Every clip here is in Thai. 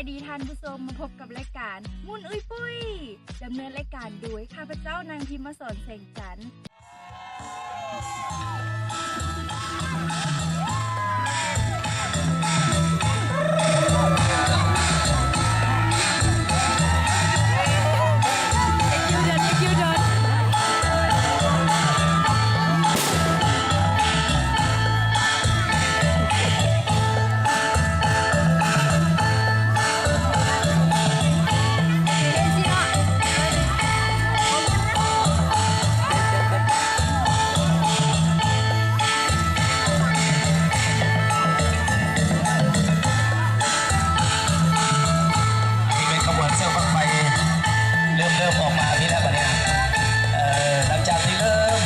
ายดีท่านผู้ชมมาพบกับรายการมุ่นอุ้ยปุ้ยดำเนินรายการโดยข้าพเจ้านางพิมพ์สอนแสงจันทร์ออกมาพี่แล้วแบบนี้หลังจากที่เริ่ม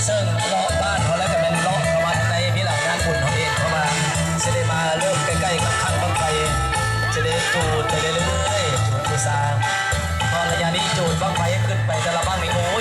เซิ่งเลาะบ้านเขาแล้วก็เป็นเลาะประมาณในพี่หลังงานบุญเขาเองเขามาจะได้มาเริ่มใกล้ๆกับทางบ้างไฟจะได้จูดไปเรื่อยๆจูดบูชาพอระยะนี้จูดบ้างไฟขึ้นไปแต่ละบ้างนี่โอ้